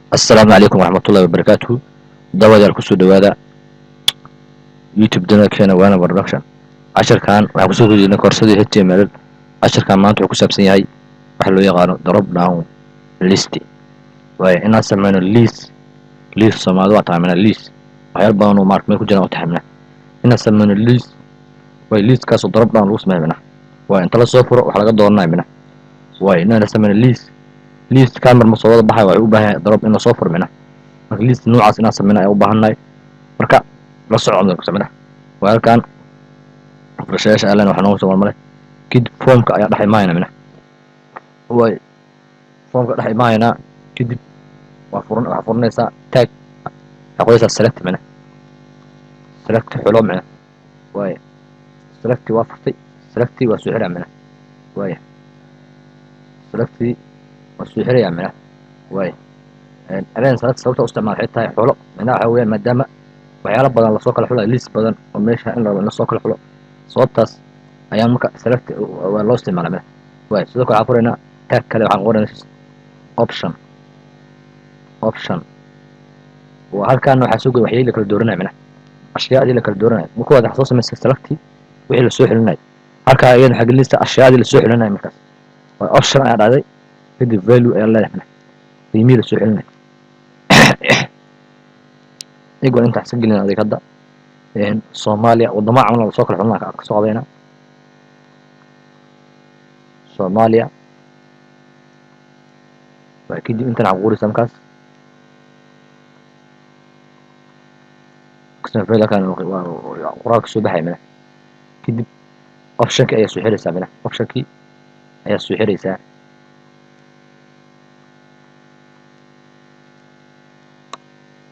السلام عليكم ورحمة الله وبركاته. دواء الكسو دواء يوتيوب دنا كان وانا برودكشن. عشر كان وحكسو جينا كورسدي HTML. عشر كان ما انتو كسبسن هاي وحلو يقانو ضرب داون ليستي واي انا سمينو ليس سمادو تعملنا ليس وحيال بانو مارك ميكو جنا وتحمنا انا سمينو واي ليس كاسو ضرب داون لوس مهمنا واي انت لا سوفر وحلقة دورنا منا واي انا سمينو ليس كامل مصوبة بحي واي وباها ضرب انا سوفر منا ليس نوعاس inaan sameyna ay u baahannahay marka la socodno ku sameyna walkan refresh alan waxa noo soo marmay kid formka ayaa dhaxay maayna mina way formka dhaxay maayna kidib waxa furnaysa tag aqoonsa select mina select xulo mina way select waa furtay select waa soo xiraa mina way select waa soo xiraa mina way أنا صارت صوت استعمال حتى حلو من هو مادام وحيالا بدن لا soo kala xulay list badan oo meesha in la soo kala xulo sababtaas ayaan marka select waa loo isticmaalaa way sidoo kale afurina tag kale waxaan qoranaysaa option waa halkaan waxa soo waxay la kala dooranay mina ashyaadii la kala dooranay marka waad xasuusan meesha select wixii la soo xilinay halka ayaan xaq lista ashyaadii la soo xilinay markaas waa option ayaa dhacday kadib value ayaa leedahay qiimihii la soo xilinay يقول أنت حسب لنا هذه كذا صوماليا والضماع عملنا وسوق الحملة كسوقينا صوماليا وأكيد أنت نعبور سمكاس كسر فيلا كان وراك سبحة منه كده أفشك أي سحر سامنا أفشكي أي سحر سام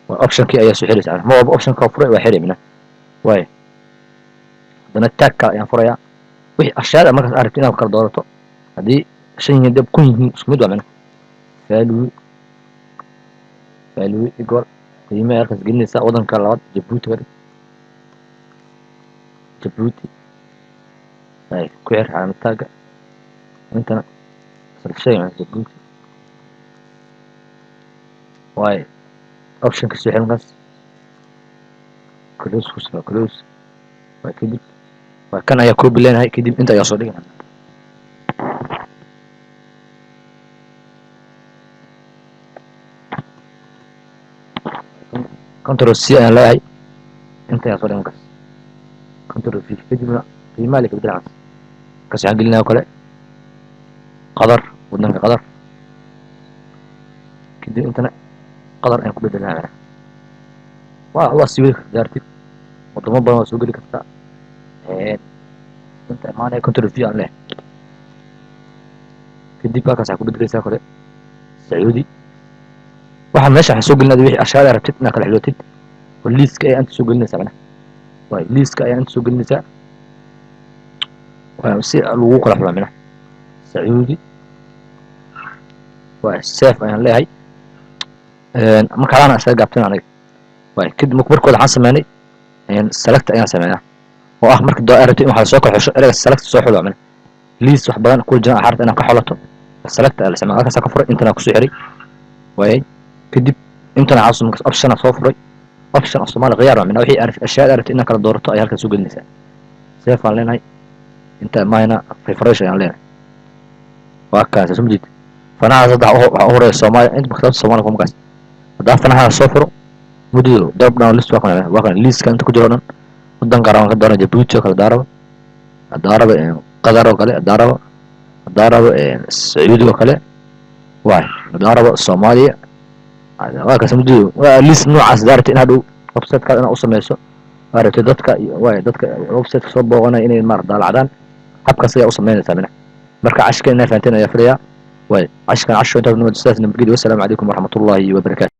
option kii ayaa soo xiriirsan ma waa option ka furay waa xirimina way dana tag ayaan furaya wixii ashyaada markaas aragtid inaad kala doorato hadii shan dib ku yihiin isku mid waa mana value equal qiimaha halkaas gelinaysa wadanka labaad Djibouti ay ku xir calaamad tagga intana isla shay ma Djibouti way option كسي حلقس كلوس وكدب وكان يا كوب لين هاي كدب انت يا صديق كنترول سي انا لا هاي انت يا صديق كس كنترول في كدب في مالك بدرعس كسي عقلنا وكلا قدر ودنا قدر كدب انت قدر أن كل دلنا معنا والله سوي دارتي وضمان بنا سوق لك كذا أنت ما أنا كنت رفيع له كدي بقى كسر كل دريسة كله سعودي واحد ماشي حسوق لنا ذي أشياء ربطتنا كل حلوتي والليس كأي أنت سوق لنا سبنا والليس كأي أنت سوق لنا سا وسير الوقوع كله منه سعودي والسيف أنا له هاي marka aan asaga gaabtan aniga way kid markooda waxaan sameeyay select ayaan sameeyaa oo ah marka doo aragtay in waxa soo kala xusho ereyga select soo xulo man list wax badan ku jira xarta inaan ka xulato select la sameeyaa halkaas ka furay intana ku soo xiray way kadib intana caasim option soo furay option Soomaali qiyaar min wixii arif ashyaad aragtay in kala doorato ay halkaas soo gelinaysaa save aan leenahay inta maayna refresh ayaan leenahay waa kaas sumjid fanaha saddex oo hore Soomaali inta bakhtad Soomaali kuma kaas دافنا صفر مدير ضرب داون ليست وكان ليست كانت كجران ودان قران كدار جبوتي وكلا دارب قدر وكلا دارب السعودي وكلا واي دارب الصومالي هذا واكس مدير ليست نوع دارت ان هادو وبسيت كان انا اسميسو aragtay dadka website soo booqanay inay mar dalacdaan habkaas ayaa u sameynaysaa mina marka cashka inay fahanteen ayaa fariya way cashkan casho inta nabad salaam alaykum warahmatullahi wabarakatuh